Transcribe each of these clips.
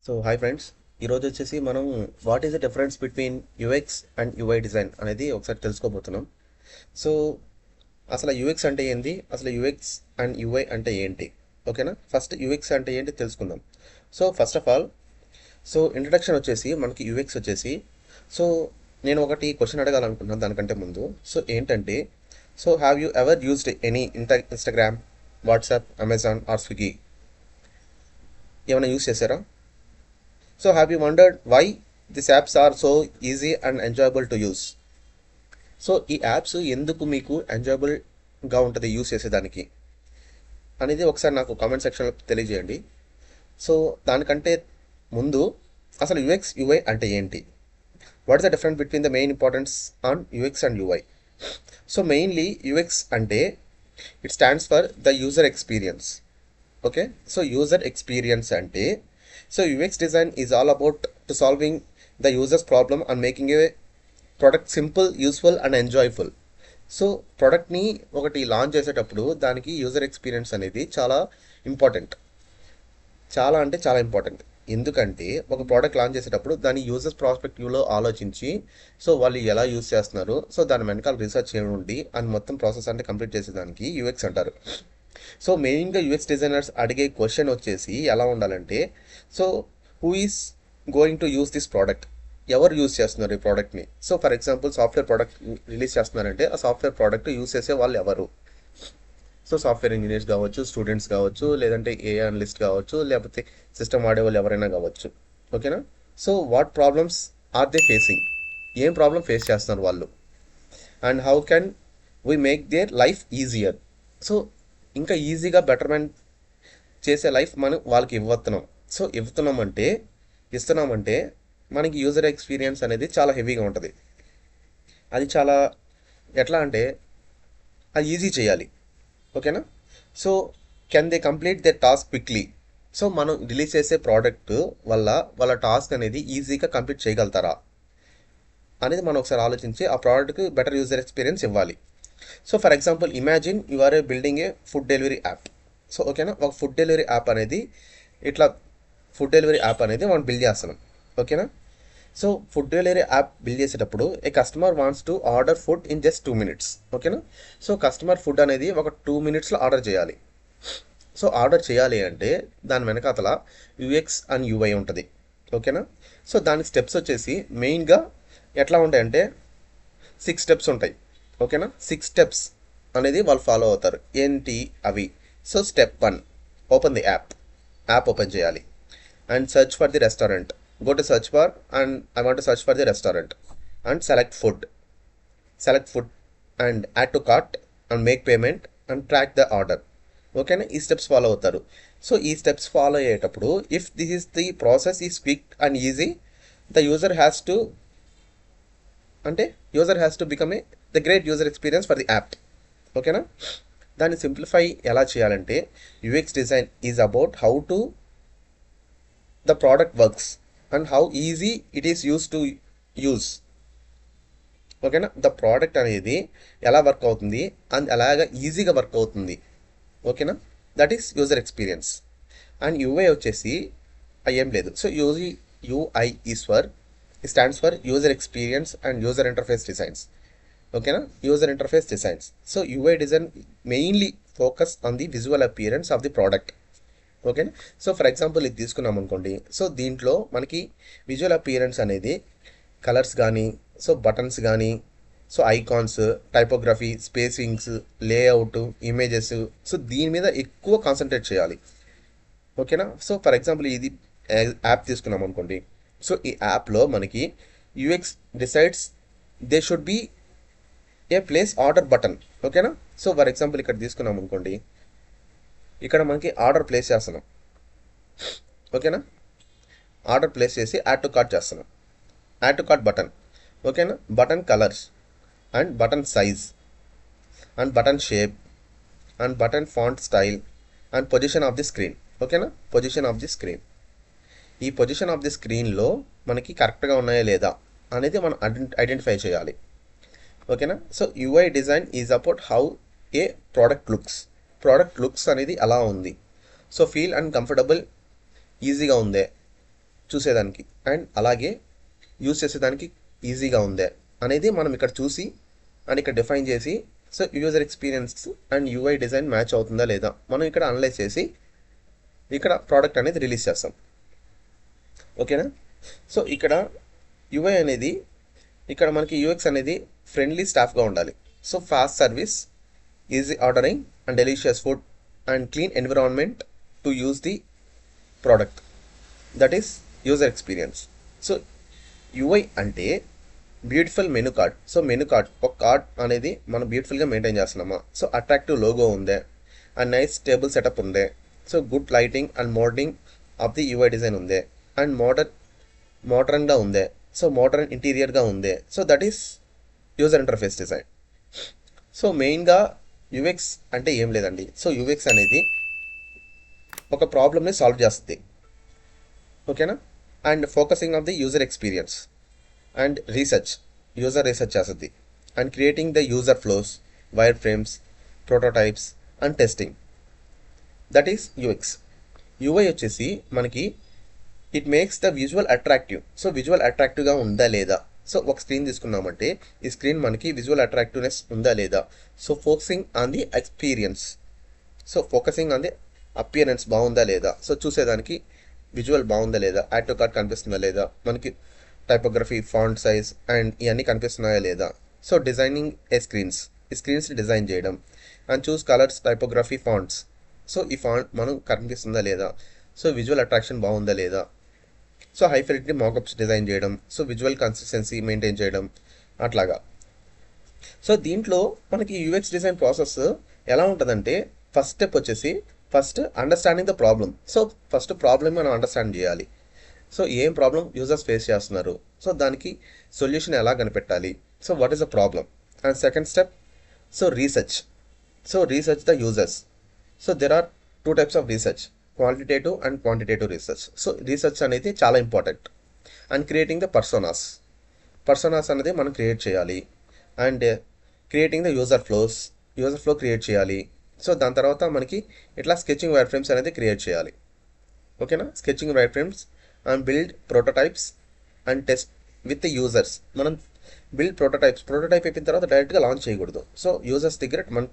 So hi friends, ఈరోజు వచ్చేసి మనం what is the difference between UX and UI design అనేది ఒకసారి తెలుసుకోబోతున్నాం. సో అసలు యూఎక్స్ అంటే ఏంటి, అసలు యూఎక్స్ అండ్ యూఐ అంటే ఏంటి, ఓకేనా? ఫస్ట్ యూఎక్స్ అంటే ఏంటి తెలుసుకుందాం. So first of all, so introduction వచ్చేసి మనకి యూఎక్స్ వచ్చేసి, సో నేను ఒకటి క్వశ్చన్ అడగాలనుకుంటున్నాను దానికంటే ముందు. సో ఏంటంటే, so have you ever used any Instagram, WhatsApp, Amazon are Swiggy ఏమైనా యూజ్ చేశారా? So have you wondered why these apps are so easy and enjoyable to use? So ఈ apps ఎందుకు మీకు ఎంజాయబుల్గా ఉంటుంది యూస్ చేసేదానికి అనేది ఒకసారి నాకు కామెంట్ సెక్షన్లో తెలియజేయండి. సో దానికంటే ముందు అసలు యూఎక్స్ యూఐ అంటే ఏంటి, what is the difference between the main importance on UX and UI? So mainly UX అంటే it stands for the user experience. Okay, so user experience అంటే, so UX design is all about to solving the user's problem and making a product simple, useful and enjoyable. So ప్రోడక్ట్ని ఒకటి launch చేసేటప్పుడు దానికి user experience అనేది చాలా important. చాలా అంటే చాలా ఇంపార్టెంట్. ఎందుకంటే ఒక ప్రోడక్ట్ లాంచ్ చేసేటప్పుడు దాని యూజర్స్ ప్రాస్పెక్టివ్లో ఆలోచించి, సో వాళ్ళు ఎలా యూజ్ చేస్తున్నారు, సో దాని వెనకాల రీసెర్చ్ చేయండి అని మొత్తం ప్రాసెస్ అంటే కంప్లీట్ చేసేదానికి యూఎక్స్ అంటారు. సో మెయిన్గా యూఎక్స్ డిజైనర్స్ అడిగే క్వశ్చన్ వచ్చేసి ఎలా ఉండాలంటే, so who is going to use this product, ఎవరు యూస్ చేస్తున్నారు ఈ ప్రోడక్ట్ని? So for example software product release చేస్తున్నారంటే ఆ సాఫ్ట్వేర్ ప్రోడక్ట్ యూస్ చేసే వాళ్ళు ఎవరు? సో సాఫ్ట్వేర్ ఇంజనీర్స్ కావచ్చు, స్టూడెంట్స్ కావచ్చు, లేదంటే ఏఐ అనలిస్ట్ కావచ్చు, లేకపోతే సిస్టమ్ వాడే వాళ్ళు ఎవరైనా కావచ్చు. ఓకేనా? So what problems are they facing, ఏం ప్రాబ్లం ఫేస్ చేస్తున్నారు వాళ్ళు, and how can we make their life easier. So ఇంకా ఈజీగా బెటర్మెంట్ చేసే లైఫ్ మనం వాళ్ళకి ఇస్తున్నామంటే మనకి యూజర్ ఎక్స్పీరియన్స్ అనేది చాలా హెవీగా ఉంటుంది. అది చాలా ఎట్లా అంటే అది ఈజీ చేయాలి. ఓకేనా? So can they complete they task quickly. So మనం రిలీజ్ చేసే ప్రోడక్ట్ వల్ల వాళ్ళ టాస్క్ అనేది ఈజీగా కంప్లీట్ చేయగలుగుతారా అనేది మనం ఒకసారి ఆలోచించి ఆ ప్రోడక్ట్కి బెటర్ యూజర్ ఎక్స్పీరియన్స్ ఇవ్వాలి. So for example imagine you are building a food delivery app. So ఓకేనా, ఒక ఫుడ్ డెలివరీ యాప్ అనేది మనం బిల్డ్ చేస్తున్నాం. ఓకేనా? So food delivery app build చేసేటప్పుడు a customer wants to order food in just 2 minutes. ఓకేనా? So customer food అనేది ఒక 2 minutesలో ఆర్డర్ చేయాలి. సో ఆర్డర్ చేయాలి అంటే దాని వెనకాతల యూఎక్స్ అండ్ యూఐ ఉంటుంది. ఓకేనా? సో దానికి స్టెప్స్ వచ్చేసి మెయిన్గా ఎట్లా ఉంటాయంటే 6 steps ఉంటాయి. ఓకేనా? 6 steps అనేది వాళ్ళు ఫాలో అవుతారు. ఏంటి అవి? So step 1, open the app open చేయాలి and search for the restaurant. Go to search bar and I want to search for the restaurant and select food and add to cart and make payment and track the order. ఓకేనా? ఈ steps follow అవుతారు. So ఈ steps follow అయ్యేటప్పుడు if this is the process is quick and easy, the user has to become the great user experience for the app. ఓకేనా? దాన్ని simplify ఎలా చేయాలంటే UX design is about how to the product works and how easy it is to use. ఓకేనా? The product అనేది ఎలా work అవుతుంది and ఎలాగా ఈజీగా వర్క్ అవుతుంది. ఓకేనా? That is user experience. And UI వచ్చేసి ఏం లేదు. So UI stands for user experience and user interface designs. ఓకేనా? User interface designs. So UI design mainly focus on the visual appearance of the product. ఓకేనా? So for example ఇది తీసుకున్నాం అనుకోండి. So దీంట్లో మనకి విజువల్ అపియరెన్స్ అనేది colours కానీ, so buttons కానీ, so icons, typography, spacings, layout, images, so దీని మీద ఎక్కువ కాన్సన్ట్రేట్ చేయాలి. ఓకేనా? సో ఫర్ ఎగ్జాంపుల్ ఇది యాప్ తీసుకున్నాం అనుకోండి. సో ఈ యాప్లో మనకి UX decides they should be a place order button. ఓకేనా? సో ఫర్ ఎగ్జాంపుల్ ఇక్కడ తీసుకున్నాం అనుకోండి, ఇక్కడ మనకి ఆర్డర్ ప్లేస్ చేస్తున్నాం. ఓకేనా? ఆర్డర్ ప్లేస్ చేసి యాడ్ టు కార్ట్ చేస్తున్నాం. Add to cart button. ఓకేనా? Button colours and button size and button shape and button font style and position of the screen. ఓకేనా? Position of the screen. ఈ position of the స్క్రీన్లో మనకి కరెక్ట్గా ఉన్నాయా లేదా అనేది మనం ఐడెంటిఫై చేయాలి. ఓకేనా? So UI design is about how A product looks అనేది అలా ఉంది. సో ఫీల్ అండ్ కంఫర్టబుల్, ఈజీగా ఉందే, చూసేదానికి అండ్ అలాగే యూస్ చేసేదానికి ఈజీగా ఉందే అనేది మనం ఇక్కడ చూసి అండ్ ఇక్కడ డిఫైన్ చేసి so user experience and UI design match అవుతుందా లేదా మనం ఇక్కడ అనలైజ్ చేసి ఇక్కడ ప్రోడక్ట్ అనేది రిలీజ్ చేస్తాం. ఓకేనా. సో ఇక్కడ యూఐ అనేది ఇక్కడ మనకి యూఎక్స్ అనేది ఫ్రెండ్లీ స్టాఫ్గా ఉండాలి. So fast service, easy ordering and delicious food and clean environment to use the product, that is user experience. So UI అంటే beautiful menu card. So menu card ఒక card అనేది మనం బ్యూటిఫుల్గా మెయింటైన్ చేస్తున్నామా, so attractive logo ఉందే and nice table setup ఉందే, so good lighting and modelling of the UI design ఉందే and మోడర్న్గా ఉందే, సో మోడర్న్ ఇంటీరియర్గా ఉందే, so that is user interface design. So మెయిన్గా యూఎక్స్ అంటే ఏం లేదండి. సో యూఎక్స్ అనేది ఒక ప్రాబ్లమ్ని సాల్వ్ చేస్తుంది. ఓకేనా. And focusing on the user experience and research, user research చేస్తుంది and creating the user flows, wireframes, prototypes and testing, that is UX. UI వచ్చేసి మనకి it makes the visual attractive. So visual అట్రాక్టివ్గా ఉందా లేదా, so ఒక screen తీసుకున్నామంటే ఈ screen మనకి విజువల్ అట్రాక్టివ్నెస్ ఉందా లేదా, so focusing on the experience, so focusing on the appearance బాగుందా లేదా, సో చూసేదానికి విజువల్ బాగుందా లేదా, యాడ్ టు కార్ట్ కనిపిస్తుందా లేదా, మనకి టైపోగ్రఫీ, ఫాంట్ సైజ్ అండ్ ఇవన్నీ కనిపిస్తున్నాయా లేదా. సో డిజైనింగ్ ఏ స్క్రీన్స్, ఈ స్క్రీన్స్ని డిజైన్ చేయడం and choose colours, typography, fonts, so ఈ ఫాంట్ మనం కనిపిస్తుందా లేదా, సో విజువల్ అట్రాక్షన్ బాగుందా లేదా. సో హై ఫిడిలిటీ మాకప్స్ డిజైన్ చేయడం, సో విజువల్ కన్సిస్టెన్సీ మెయింటైన్ చేయడం అట్లాగా. సో దీంట్లో మనకి యూఎక్స్ డిజైన్ ప్రాసెస్ ఎలా ఉంటుందంటే ఫస్ట్ స్టెప్ వచ్చేసి first understanding the problem. So first problem మనం అండర్స్టాండ్ చేయాలి. సో ఏం ప్రాబ్లం యూజర్స్ ఫేస్ చేస్తున్నారు, సో దానికి సొల్యూషన్ ఎలా కనిపెట్టాలి, so what is the problem. And second step so research. So research the users. So there are two types of research, qualitative and quantitative research. So research అనేది చాలా important. And creating the personas అనేది మనం create చేయాలి. And creating the user flow create చేయాలి. So దాని తర్వాత మనకి ఇట్లా స్కెచింగ్ వైర్ ఫ్రేమ్స్ అనేది క్రియేట్ చేయాలి. ఓకేనా. Sketching wire frames and build prototypes and test with users. మనం బిల్డ్ ప్రోటోటైప్ అయిపోయిన తర్వాత డైరెక్ట్గా లాంచ్ చేయకూడదు. సో యూజర్స్ దగ్గర మనం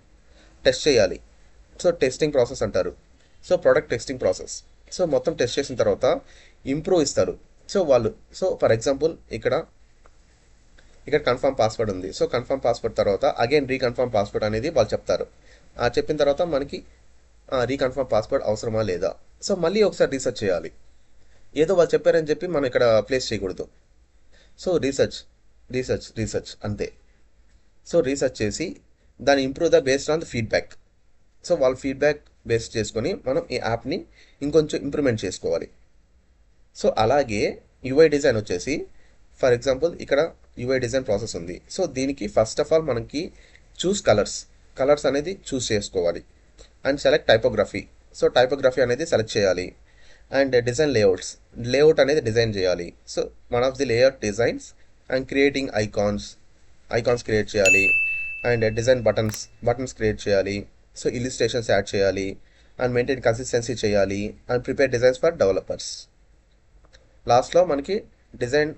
టెస్ట్ చేయాలి. సో టెస్టింగ్ ప్రాసెస్ అంటారు. So product testing process. So మొత్తం టెస్ట్ చేసిన తర్వాత ఇంప్రూవ్ ఇస్తారు. సో వాళ్ళు సో ఫర్ ఎగ్జాంపుల్ ఇక్కడ కన్ఫర్మ్ పాస్వర్డ్ ఉంది. సో కన్ఫర్మ్ పాస్వర్డ్ తర్వాత అగైన్ రీకన్ఫర్మ్ పాస్వర్డ్ అనేది వాళ్ళు చెప్తారు. చెప్పిన తర్వాత మనకి రీకన్ఫర్మ్ పాస్వర్డ్ అవసరమా లేదా, సో మళ్ళీ ఒకసారి రీసెర్చ్ చేయాలి. ఏదో వాళ్ళు చెప్పారని చెప్పి మనం ఇక్కడ ప్లేస్ చేయకూడదు. సో రీసెర్చ్ అంతే. సో రీసెర్చ్ చేసి దాన్ని improve based on the feedback. So వాళ్ళ ఫీడ్బ్యాక్ బేస్ చేసుకొని మనం ఈ యాప్ని ఇంకొంచెం ఇంప్రూవ్మెంట్ చేసుకోవాలి. సో అలాగే యూఐ డిజైన్ వచ్చేసి ఫర్ ఎగ్జాంపుల్ ఇక్కడ యూఐ డిజైన్ ప్రాసెస్ ఉంది. సో దీనికి ఫస్ట్ ఆఫ్ ఆల్ మనకి చూస్ కలర్స్ అనేది చూస్ చేసుకోవాలి. And select typography. So typography అనేది సెలెక్ట్ చేయాలి. అండ్ డిజైన్ లేఅవుట్ అనేది డిజైన్ చేయాలి. So one of the layout designs and creating icons create చేయాలి. అండ్ డిజైన్ బటన్స్ క్రియేట్ చేయాలి. సో ఇలిస్ట్రేషన్స్ యాడ్ చేయాలి అండ్ మెయింటైన్ కన్సిస్టెన్సీ చేయాలి and prepare designs for developers. లాస్ట్లో మనకి design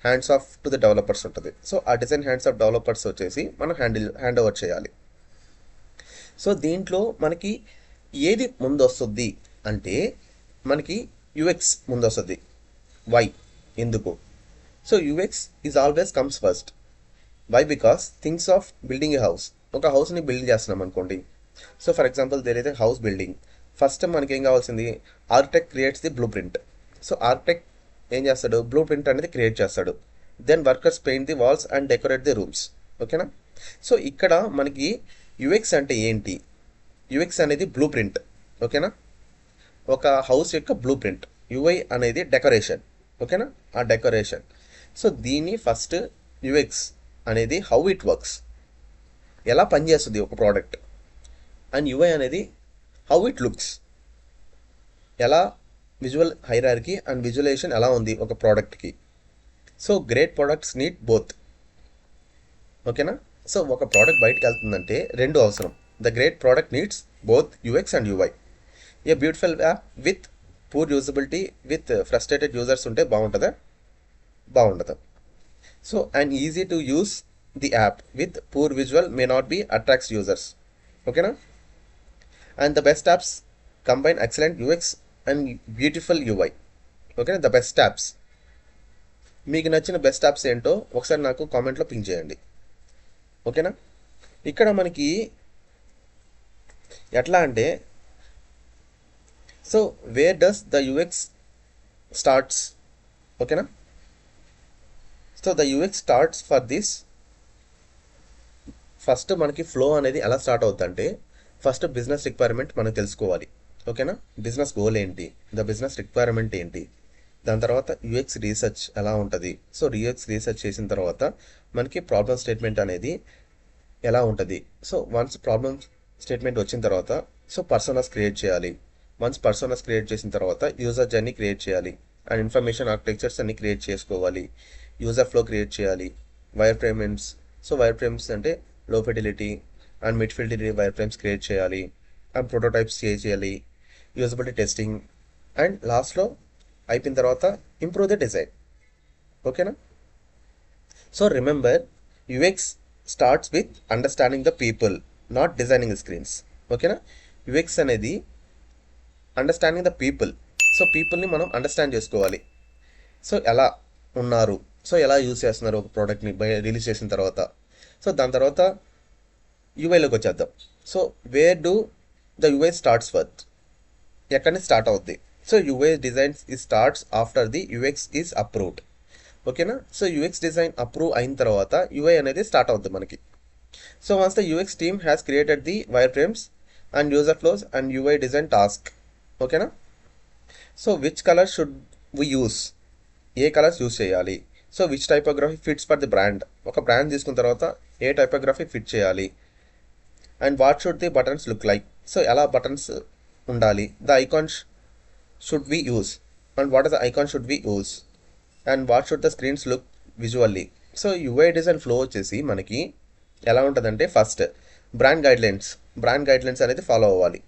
hands off to the developers ఉంటుంది. So ఆ design hands of developers వచ్చేసి మనం హ్యాండ్ ఓవర్ చేయాలి. సో దీంట్లో మనకి ఏది ముందు వస్తుంది అంటే మనకి యూఎక్స్ ముందు వస్తుంది. వై, ఎందుకు? So UX is always comes first. Why? Because things of building a house. ఒక హౌస్ని బిల్డ్ చేస్తున్నాం అనుకోండి. So for example there is a house building. First మనకి ఏం కావాల్సింది, architect creates the blueprint. So architect ఏం చేస్తాడు, బ్లూ ప్రింట్ అనేది క్రియేట్ చేస్తాడు. Then workers paint the walls and decorate the rooms. ఓకేనా. సో ఇక్కడ మనకి యూఎక్స్ అంటే ఏంటి, యూఎక్స్ అనేది బ్లూ ప్రింట్. ఓకేనా, ఒక హౌస్ యొక్క బ్లూ ప్రింట్. యూఐ అనేది డెకరేషన్. ఓకేనా, ఆ డెకరేషన్. సో దీన్ని ఫస్ట్ యూఎక్స్ అనేది హౌ ఇట్ వర్క్స్, ఎలా పనిచేస్తుంది ఒక ప్రోడక్ట్. అండ్ యూఐ అనేది హౌ ఇట్ లుక్స్, ఎలా విజువల్ హైరార్కీ అండ్ విజువలైజేషన్ ఎలా ఉంది ఒక ప్రోడక్ట్కి. So great products need both. ఓకేనా. సో ఒక ప్రోడక్ట్ బయటకు వెళ్తుందంటే రెండు అవసరం. The great product needs both UX and UI. A beautiful app with poor usability with frustrated users ఉంటే బాగుంటుందా? బాగుండదు. So and easy to use the app with poor visual may not be attracts users. ఓకేనా? And the best apps combine excellent UX and beautiful UI. ఓకేనా? The best apps, మీకు నచ్చిన best apps ఏంటో ఒకసారి నాకు కామెంట్లో పింక్ చేయండి. ఓకేనా? ఇక్కడ మనకి ఎట్లా అంటే, so where does the UX starts. ఓకేనా? So the UX starts for this. First మనకి ఫ్లో అనేది ఎలా స్టార్ట్ అవుతుందంటే, ఫస్ట్ బిజినెస్ రిక్వైర్మెంట్ మనం తెలుసుకోవాలి. ఓకేనా? బిజినెస్ గోల్ ఏంటి, ద బిజినెస్ రిక్వైర్మెంట్ ఏంటి, దాని తర్వాత యూఎక్స్ రీసెర్చ్ ఎలా ఉంటుంది. సో యూఎక్స్ రీసెర్చ్ చేసిన తర్వాత మనకి ప్రాబ్లమ్ స్టేట్మెంట్ అనేది ఎలా ఉంటుంది. సో వన్స్ ప్రాబ్లమ్ స్టేట్మెంట్ వచ్చిన తర్వాత సో పర్సోనాస్ క్రియేట్ చేయాలి. వన్స్ పర్సోనాస్ క్రియేట్ చేసిన తర్వాత యూజర్ జర్నీ క్రియేట్ చేయాలి అండ్ ఇన్ఫర్మేషన్ ఆర్కిటెక్చర్స్ అన్ని క్రియేట్ చేసుకోవాలి. యూజర్ ఫ్లో క్రియేట్ చేయాలి. Wire frames, so wire frames అంటే లో fidelity and mid fidelity wire frames create చేయాలి అండ్ ప్రోటోటైప్స్ చేయాలి. యూజబిలిటీ టెస్టింగ్ అండ్ లాస్ట్లో అయిపోయిన తర్వాత ఇంప్రూవ్ ద డిజైన్. ఓకేనా? So remember, UX starts with understanding the people, not designing screens. ఓకేనా? UX అనేది అండర్స్టాండింగ్ ద పీపుల్. సో పీపుల్ని మనం అండర్స్టాండ్ చేసుకోవాలి. సో ఎలా ఉన్నారు, సో ఎలా యూజ్ చేస్తున్నారు ఒక ప్రోడక్ట్ని రిలీజ్ చేసిన తర్వాత. సో దాని తర్వాత యూఐలోకి వచ్చేద్దాం. So where do the UI starts first, ఎక్కడి నుంచి స్టార్ట్ అవుద్ది. సో యూఐ డిజైన్స్ ఈ starts after the UX is approved. ఓకేనా? సో యూఎక్స్ డిజైన్ అప్రూవ్ అయిన తర్వాత యూఐ అనేది స్టార్ట్ అవుద్ది మనకి. So once the UX team has created the wire frames and user flows and UI design task. ఓకేనా? So which colour should we use, ఏ colours use చేయాలి. So which typography fits for the brand, ఒక brand తీసుకున్న తర్వాత ఏ typography fit చేయాలి. And what should the buttons look like, so ఎలా buttons ఉండాలి. The icons should we use and what are the icon should we use and what should the screens look visually. So UI design flow వచ్చేసి మనకి ఎలా ఉంటుందంటే, first brand guidelines అనేది follow అవ్వాలి.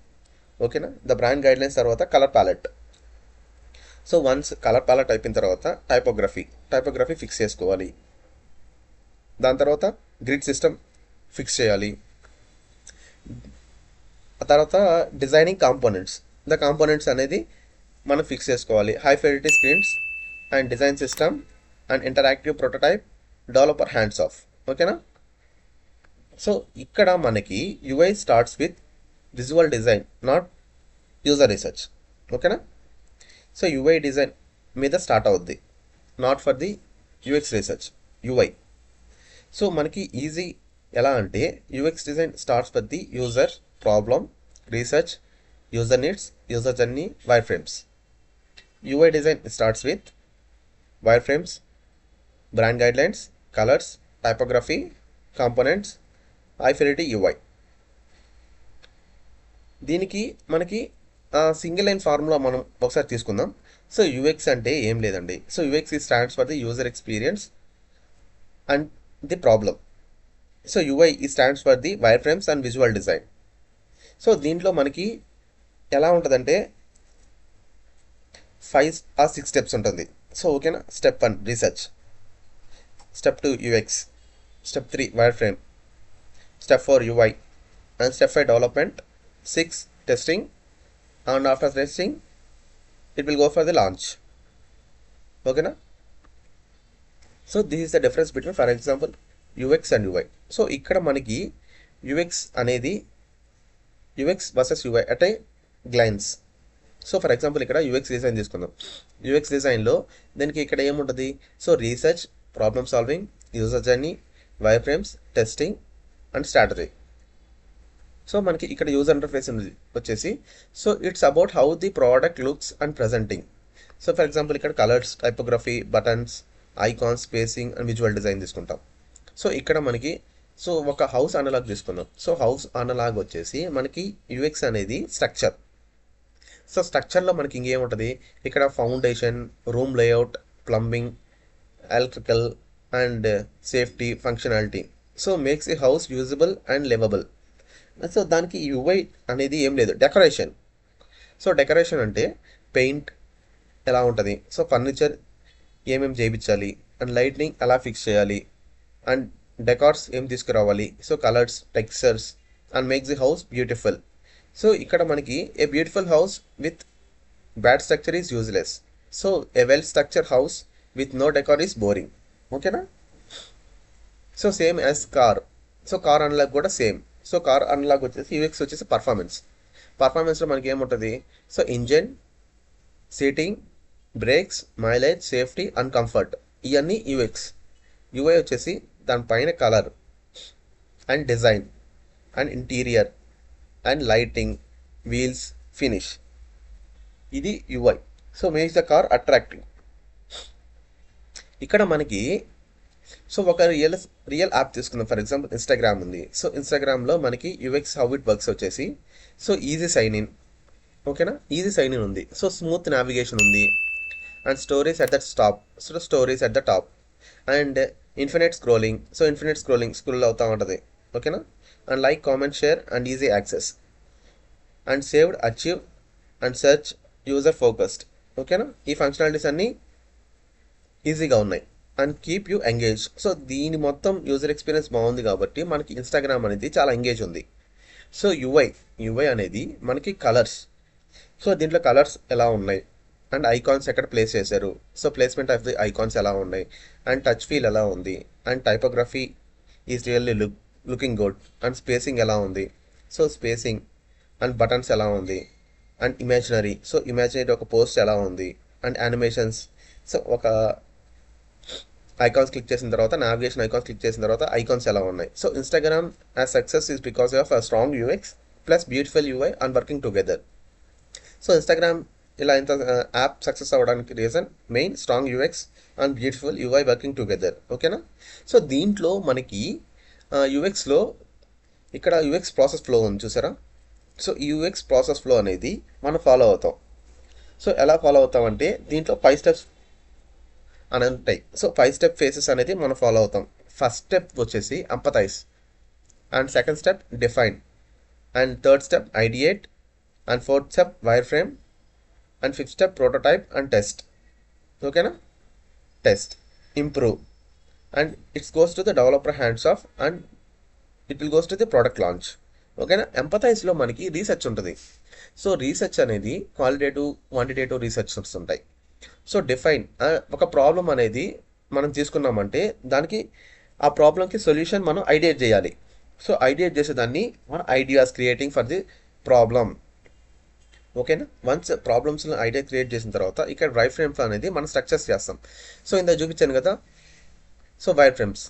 ఓకేనా? The brand guidelines తర్వాత colour palette. So once colour palette అయిపోయిన తర్వాత టైపోగ్రఫీ ఫిక్స్ చేసుకోవాలి. దాని తర్వాత గ్రిడ్ సిస్టమ్ ఫిక్స్ చేయాలి. ఆ తర్వాత డిజైనింగ్ కాంపోనెంట్స్, ద కాంపోనెంట్స్ అనేది మనం ఫిక్స్ చేసుకోవాలి. High fidelity screens and design system and interactive prototype, developer hands of. ఓకేనా? సో ఇక్కడ మనకి UI starts with visual design, not user research. ఓకేనా? సో యూఐ డిజైన్ మీద స్టార్ట్ అవుద్ది, not for the UX research, UI. So మనకి easy ఎలా అంటే, UX design starts with the user problem, research, user needs, user journey, wire frames. UI design starts with wire frames, brand guidelines, colours, typography, components, high fidelity UI. దీనికి మనకి single line formula మనం ఒకసారి తీసుకుందాం. So UX అంటే ఏం లేదండి. So UX ఈ stands for the user experience and the problem. So UI ఈ stands for the wire frames and visual design. So దీంట్లో మనకి ఎలా ఉంటుందంటే 5 or 6 స్టెప్స్ ఉంటుంది. సో ఓకేనా? Step 1 research, step 2 UX, step 3 wire frame, step 4 UI and step 5 development, 6 testing and after testing it will go for the launch. ఓకేనా? So this is the difference between, for example, UX and UI. So ఇక్కడ మనకి UX అనేది UX versus UI at a glance. So for example ఇక్కడ UX design తీసుకుందాం. UX డిజైన్లో దీనికి ఇక్కడ ఏముంటుంది. So research, problem solving, user journey, wire frames, testing and strategy. So మనకి ఇక్కడ యూజర్ ఇంటర్ఫేస్ వచ్చేసి, so it's about how the product looks and presenting. So for example ఇక్కడ colours, typography, buttons, icons, spacing and visual design తీసుకుంటాం. So ఇక్కడ మనకి so ఒక house analogue తీసుకుందాం. So house analogue వచ్చేసి మనకి యూఎక్స్ అనేది స్ట్రక్చర్. సో స్ట్రక్చర్లో మనకి ఇంకేముంటుంది, ఇక్కడ foundation, room layout, plumbing, electrical and safety, functionality. So makes the house usable and liveable. So దానికి యూఐ అనేది ఏం లేదు, డెకరేషన్. సో డెకరేషన్ అంటే పెయింట్, ఎలా ఉంటుంది, సో ఫర్నిచర్ ఏమేమి చేయించాలి, అండ్ లైట్నింగ్ ఎలా ఫిక్స్ చేయాలి, అండ్ డెకార్స్ ఏం తీసుకురావాలి, so colours, textures, and makes the house beautiful. So ఇక్కడ మనకి a beautiful house with bad structure is useless. So A well structure house with no decor is boring. ఓకేనా? So same as car. So car unlock కూడా same. So car unlock వచ్చేసి UX వచ్చేసి పర్ఫార్మెన్స్లో మనకి ఏముంటుంది, so engine, seating, brakes, mileage, safety and comfort, ఇవన్నీ UX. UI వచ్చేసి దానిపైన colour and design and interior and lighting, wheels, finish, ఇది UI. So makes the car attractive. ఇక్కడ మనకి సో ఒక రియల్ యాప్ తీసుకుందాం. ఫర్ ఎగ్జాంపుల్ ఇన్స్టాగ్రామ్ ఉంది. So ఇన్స్టాగ్రామ్లో మనకి యూఎక్స్ హౌ ఇట్ వర్క్స్ వచ్చేసి సో ఈజీ సైన్ ఇన్. ఓకేనా? ఈజీ సైన్ ఇన్ ఉంది. సో స్మూత్ నావిగేషన్ ఉంది, and stories at the top. So stories at the top and infinite scrolling. So infinite scroll అవుతూ ఉంటుంది. ఓకేనా? And like, comment, share and easy access and saved, achieve and search, user focused. ఓకేనా? ఈ functionalities అన్నీ ఈజీగా ఉన్నాయి and keep you engage. So దీని మొత్తం యూజర్ ఎక్స్పీరియన్స్ బాగుంది కాబట్టి మనకి ఇన్స్టాగ్రామ్ అనేది చాలా ఎంగేజ్ ఉంది. సో యూఐ అనేది మనకి కలర్స్. సో దీంట్లో కలర్స్ ఎలా ఉన్నాయి, అండ్ ఐకాన్స్ ఎక్కడ ప్లేస్ చేశారు, so placement of the icons ఎలా ఉన్నాయి, అండ్ టచ్ ఫీల్ ఎలా ఉంది, and typography is really looking good, and spacing ఎలా ఉంది, సో స్పేసింగ్ అండ్ బటన్స్ ఎలా ఉంది, అండ్ ఇమాజినరీ ఒక పోస్ట్ ఎలా ఉంది, అండ్ యానిమేషన్స్. సో ఒక ఐకాన్స్ క్లిక్ చేసిన తర్వాత, నావిగేషన్ ఐకాన్స్ క్లిక్ చేసిన తర్వాత ఐకాన్స్ ఎలా ఉన్నాయి. So Instagram as success is because of a strong UX plus beautiful UI and working together. So Instagram ఇలా ఇంత యాప్ సక్సెస్ అవ్వడానికి reason main strong UX and beautiful UI working together. ఓకేనా? So దీంట్లో మనకి యూఎక్స్లో ఇక్కడ UX process flow ఉంది చూసారా. So UX process flow అనేది మనం ఫాలో అవుతాం. సో ఎలా ఫాలో అవుతాం అంటే దీంట్లో 5 స్టెప్స్ అని ఉంటాయి. సో 5 స్టెప్ ఫేసెస్ అనేది మనం ఫాలో అవుతాం. ఫస్ట్ స్టెప్ వచ్చేసి empathise, and second step define, and third step ideate, and fourth step wire frame, and fifth step prototype and test. ఓకేనా? Test, improve, and it's goes to the developer hands off, and it will goes to the product launch. ఓకేనా? ఎంపథైజ్లో మనకి research ఉంటుంది. So research అనేది qualitative, quantitative research ఉంటాయి. So define, ఒక problem అనేది మనం తీసుకున్నామంటే దానికి ఆ ప్రాబ్లంకి సొల్యూషన్ మనం ఐడియేట్ చేయాలి. సో ఐడియేట్ చేసేదాన్ని మనం ideas creating for the problem. ఓకేనా? వన్స్ ప్రాబ్లమ్స్లో ఐడియా క్రియేట్ చేసిన తర్వాత ఇక్కడ వైర్ ఫ్రేమ్స్ అనేది మనం స్ట్రక్చర్స్ చేస్తాం. సో ఇంత చూపించాను కదా. సో వైర్ ఫ్రేమ్స్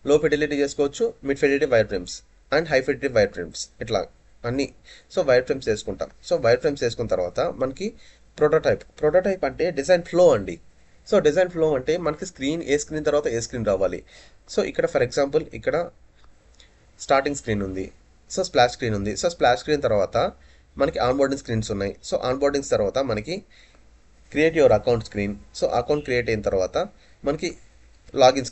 లో ఫిడిలిటీ చేసుకోవచ్చు, mid fidelity wire frames and high fidelity wire frames, ఇట్లా అన్నీ. సో వైర్ ఫ్రేమ్స్ వేసుకుంటాం. సో వైర్ ఫ్రేమ్స్ వేసుకున్న తర్వాత మనకి ప్రోటోటైప్ అంటే డిజైన్ ఫ్లో అండి. సో డిజైన్ ఫ్లో అంటే మనకి ఏ స్క్రీన్ తర్వాత ఏ స్క్రీన్ రావాలి. సో ఇక్కడ ఫర్ ఎగ్జాంపుల్ ఇక్కడ స్టార్టింగ్ స్క్రీన్ ఉంది, సో స్ప్లాష్ స్క్రీన్ ఉంది. సో స్ప్లాష్ స్క్రీన్ తర్వాత మనకి ఆన్బోర్డింగ్ స్క్రీన్స్ ఉన్నాయి. సో ఆన్బోర్డింగ్స్ తర్వాత మనకి create your account screen. So account create అయిన తర్వాత మనకి లాగిన్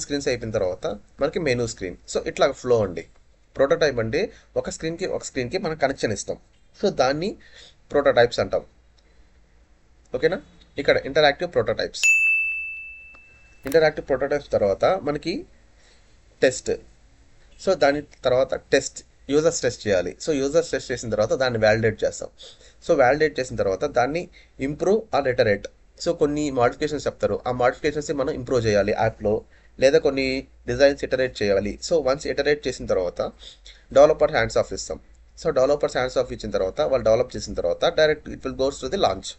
స్క్రీన్స్ అయిపోయిన తర్వాత మనకి మెనూ స్క్రీన్. సో ఇట్లా ఫ్లో అండి. ప్రోటోటైప్ అంటే ఒక స్క్రీన్కి మనం కనెక్షన్ ఇస్తాం. సో దాన్ని ప్రోటోటైప్స్ అంటాం. ఓకేనా? ఇక్కడ ఇంటరాక్టివ్ ప్రోటోటైప్స్ తర్వాత మనకి టెస్ట్. సో దాని తర్వాత యూజర్స్ టెస్ట్ చేయాలి. సో యూజర్స్ టెస్ట్ చేసిన తర్వాత దాన్ని వ్యాలిడేట్ చేస్తాం. సో వ్యాలిడేట్ చేసిన తర్వాత దాన్ని ఇంప్రూవ్ ఆర్ ఇటరేట్. సో కొన్ని మోడిఫికేషన్స్ చెప్తారు, ఆ మోడిఫికేషన్స్ మనం ఇంప్రూవ్ చేయాలి యాప్లో, లేదా కొన్ని డిజైన్స్ ఇటరేట్ చేయాలి. సో వన్స్ ఇటరేట్ చేసిన తర్వాత డెవలపర్ హ్యాండ్స్ ఆఫ్ ఇస్తాం. సో డెవలపర్స్ హ్యాండ్స్ ఆఫ్ ఇచ్చిన తర్వాత వాళ్ళు డెవలప్ చేసిన తర్వాత direct it will goes to the launch.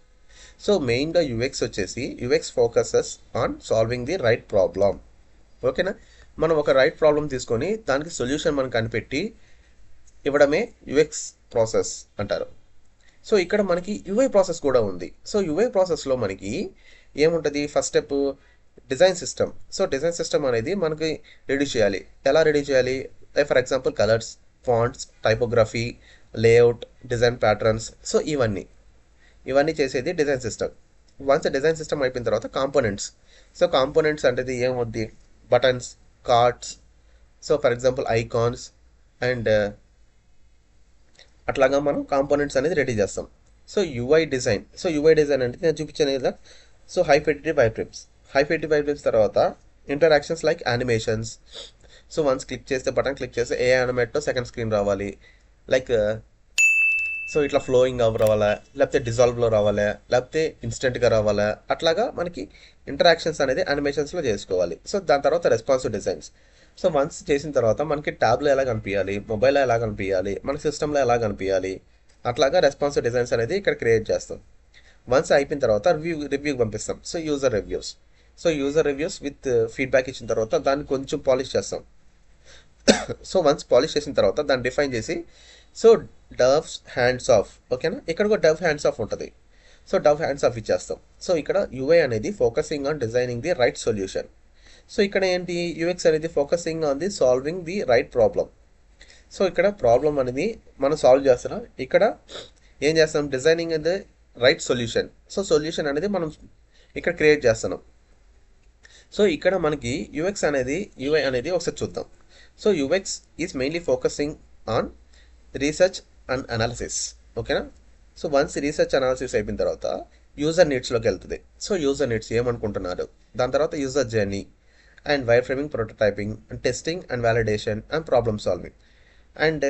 So మెయిన్గా UX focuses on solving the right problem. ఓకేనా? మనం ఒక రైట్ ప్రాబ్లం తీసుకొని దానికి సొల్యూషన్ మనం కనిపెట్టి ఇవ్వడమే యుఎక్స్ ప్రాసెస్ అంటారు. సో ఇక్కడ మనకి యూఐ ప్రాసెస్ కూడా ఉంది. సో యూఐ ప్రాసెస్లో మనకి ఏముంటుంది, first step design system. So design system అనేది మనకి రెడీ చేయాలి. ఎలా రెడీ చేయాలి? For example colours, fonts, typography, layout, design patterns. So ఇవన్నీ చేసేది design system. Once design system అయిపోయిన తర్వాత కాంపోనెంట్స్. సో కాంపోనెంట్స్ అంటే ఏమవుద్ది, buttons, cards, so for example icons and అట్లాగా మనం కాంపోనెంట్స్ అనేది రెడీ చేస్తాం. సో యూఐ డిజైన్ అంటే నేను చూపించాను కదా. So high fidelity wire frames తర్వాత interactions like animations. So once click చేస్తే బటన్ క్లిక్ చేస్తే ఏ యానిమేట్తో సెకండ్ స్క్రీన్ రావాలి, లైక్ సో ఇట్లా ఫ్లోయింగ్ రావాలా, లేకపోతే డిజాల్వ్లో రావాలా, లేకపోతే ఇన్స్టెంట్గా రావాలా, అట్లాగా మనకి ఇంటరాక్షన్స్ అనేది యానిమేషన్స్లో చేసుకోవాలి. సో దాని తర్వాత రెస్పాన్సివ్ డిజైన్స్. సో వన్స్ చేసిన తర్వాత మనకి ట్యాబ్లో ఎలా కనిపించాలి, మొబైల్లో ఎలా కనిపించాలి, మన సిస్టంలో ఎలా కనిపించాలి, అట్లాగా రెస్పాన్సివ్ డిజైన్స్ అనేది ఇక్కడ క్రియేట్ చేస్తాం. వన్స్ అయిపోయిన తర్వాత రివ్యూకి పంపిస్తాం. So user reviews with feedback ఇచ్చిన తర్వాత దాన్ని కొంచెం పాలిష్ చేస్తాం. సో వన్స్ పాలిష్ చేసిన తర్వాత దాన్ని డిఫైన్ చేసి సో డవ్స్ హ్యాండ్స్ ఆఫ్, ఓకేనా, ఇక్కడ కూడా డవ్ హ్యాండ్స్ ఆఫ్ ఉంటుంది. సో డవ్ హ్యాండ్స్ ఆఫ్ ఇచ్చేస్తాం. సో ఇక్కడ యూఐ అనేది focusing on designing the right solution. So ఇక్కడ ఏంటి, యూఎక్స్ అనేది focusing on the solving the right problem. So ఇక్కడ ప్రాబ్లం అనేది మనం సాల్వ్ చేస్తున్నాం, ఇక్కడ ఏం చేస్తాం, designing the right solution. So solution అనేది మనం ఇక్కడ క్రియేట్ చేస్తున్నాం. సో ఇక్కడ మనకి యూఐ అనేది ఒకసారి చూద్దాం. So UX is mainly focusing on research and analysis, ఓకేనా. సో వన్స్ రీసెర్చ్ అనాలిసిస్ అయిపోయిన తర్వాత యూజర్ నీడ్స్లోకి వెళ్తుంది. సో యూజర్ నీడ్స్ ఏమనుకుంటున్నారు, దాని తర్వాత user journey and wire framing, prototyping and testing and validation and problem solving. And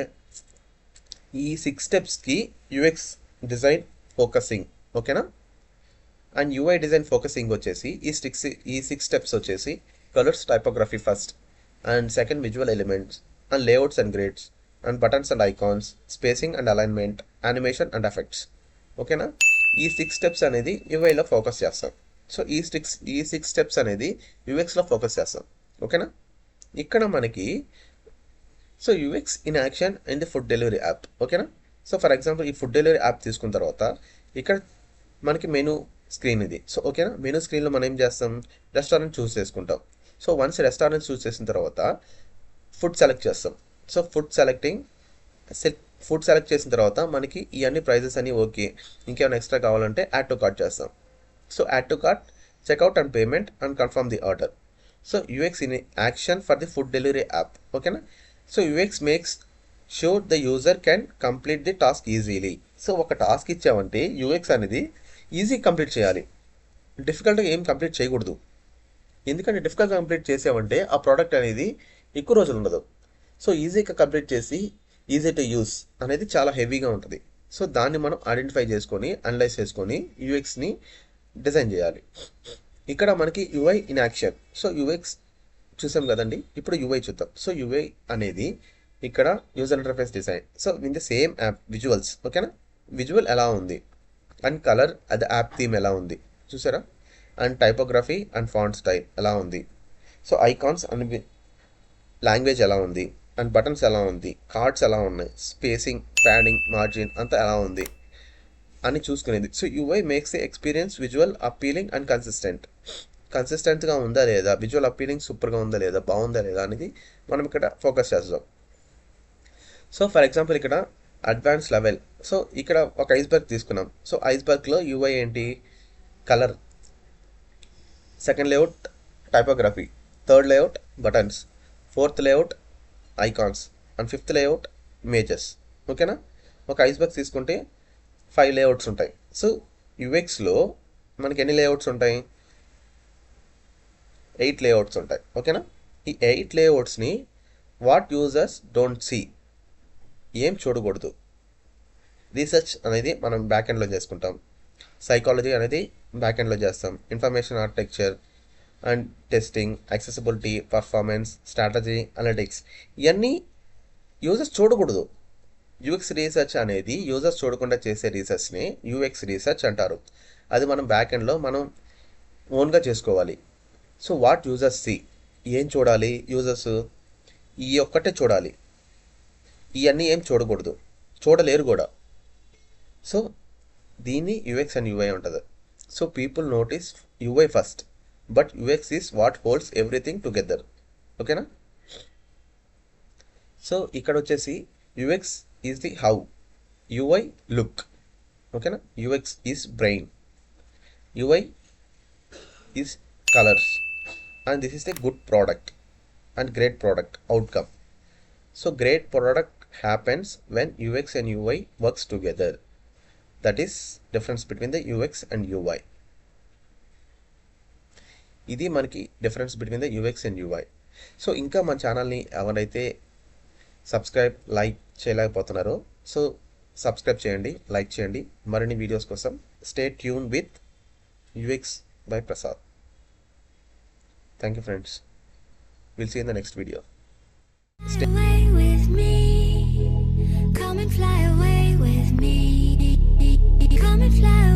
ఈ 6 స్టెప్స్కి UX design focusing, ఓకేనా. And UI design focusing వచ్చేసి ఈ సిక్స్ స్టెప్స్ వచ్చేసి colours, typography first, and second visual elements and layouts and grids and buttons and icons, spacing and alignment, animation and effects, ఓకేనా. ఈ 6 steps అనేది యూఐలో focus చేస్తాం. So ఈ six steps అనేది యూఎక్స్లో focus చేస్తాం, ఓకేనా. ఇక్కడ మనకి so UX in action in the food delivery app, ఓకేనా. సో ఫర్ ఎగ్జాంపుల్ ఈ ఫుడ్ డెలివరీ యాప్ తీసుకున్న తర్వాత ఇక్కడ మనకి మెనూ స్క్రీన్ ఇది. సో ఓకేనా, మెనూ స్క్రీన్లో మనం ఏం చేస్తాం, రెస్టారెంట్ చూస్ చేసుకుంటాం. సో వన్స్ రెస్టారెంట్ చూస్ చేసిన తర్వాత ఫుడ్ సెలెక్ట్ చేస్తాం. సో ఫుడ్ సెలెక్ట్ చేసిన తర్వాత మనకి ఇవన్నీ ప్రైజెస్ అన్నీ ఓకే, ఇంకేమైనా ఎక్స్ట్రా కావాలంటే యాడ్ టు కార్ట్ చేస్తాం. So add to cart, checkout and payment and confirm the order. So UX in action for the food delivery app, ఓకేనా. So UX makes sure the user can complete the task easily. So ఒక task ఇచ్చామంటే UX అనేది easy complete చేయాలి, డిఫికల్ట్గా ఏం complete చేయకూడదు. ఎందుకంటే డిఫికల్ట్గా complete చేసామంటే ఆ ప్రోడక్ట్ అనేది ఎక్కువ రోజులు ఉండదు. సో ఈజీగా కంప్లీట్ చేసి ఈజీ టు యూస్ అనేది చాలా హెవీగా ఉంటుంది. సో దాన్ని మనం ఐడెంటిఫై చేసుకొని అనలైజ్ చేసుకొని యూఎక్స్ని డిజైన్ చేయాలి. ఇక్కడ మనకి UI in action. So UX చూసాం కదండి, ఇప్పుడు యూఐ చూద్దాం. సో యూఐ అనేది ఇక్కడ user interface design. So in the same app visuals, ఓకేనా, విజువల్ ఎలా ఉంది అండ్ కలర్ అది యాప్ థీమ్ ఎలా ఉంది చూసారా, and typography and font style ఎలా ఉంది, సో ఐకాన్స్ అండ్ లాంగ్వేజ్ ఎలా ఉంది, అండ్ బటన్స్ ఎలా ఉంది, కార్డ్స్ ఎలా ఉన్నాయి, స్పేసింగ్, ప్యాడింగ్, మార్జిన్ అంతా ఎలా ఉంది అని చూసుకునేది. So UI makes the experience visual appealing and కన్సిస్టెంట్గా ఉందా లేదా, విజువల్ అపీలింగ్ సూపర్గా ఉందా లేదా, బాగుందా లేదా అనేది మనం ఇక్కడ ఫోకస్ చేస్తాం. సో ఫర్ ఎగ్జాంపుల్ ఇక్కడ అడ్వాన్స్ లెవెల్. సో ఇక్కడ ఒక ఐస్బర్గ్ తీసుకున్నాం. సో ఐస్బర్గ్లో యూఐ ఏంటి, colour, second layout typography, third layout buttons, fourth layout icons and fifth layout images, ఓకేనా. ఒక ఐస్బర్గ్ తీసుకుంటే 5 లేఅవుట్స్ ఉంటాయి. సో యూఎక్స్లో మనకి ఎన్ని లేఅవుట్స్ ఉంటాయి, 8 లేఅవుట్స్ ఉంటాయి, ఓకేనా. ఈ 8 లేఅవుట్స్ని వాట్ యూజర్స్ డోంట్ సీ, ఏం చూడకూడదు. రీసెర్చ్ అనేది మనం బ్యాక్ ఎండ్లో చేసుకుంటాం, సైకాలజీ అనేది బ్యాక్ ఎండ్లో చేస్తాం, information architecture and testing, accessibility, performance, strategy, analytics ఇవన్నీ యూజర్స్ చూడకూడదు. యూఎక్స్ రీసెర్చ్ అనేది యూజర్స్ చూడకుండా చేసే రీసెర్చ్ని యూఎక్స్ రీసెర్చ్ అంటారు. అది మనం బ్యాక్ ఎండ్లో మనం ఓన్గా చేసుకోవాలి. సో వాట్ యూజర్స్ సి, ఏం చూడాలి యూజర్స్, ఈ ఒక్కటే చూడాలి, ఇవన్నీ ఏం చూడకూడదు, చూడలేరు కూడా. సో దీన్ని యూఎక్స్ అండ్ యూఐ ఉంటుంది. So people notice UI first, but UX is what holds everything together, ఓకేనా. సో ఇక్కడ వచ్చేసి UX is the how, UI look, ఓకేనా. UX is brain, UI is colours, and this is the good product and great product outcome. So great product happens when UX and UI works together. That is difference between the UX and UI. ఇది మనకి difference between the UX and UI. So ఇంకా మన ఛానల్ని ఎవరైతే subscribe like చేయలేకపోతున్నారో so subscribe చేయండి, like చేయండి. మరిన్ని వీడియోస్ కోసం stay tune with UX by Prasad. Thank you friends. Will see in the next video. Away with me, come and fly away with me, come and fly away.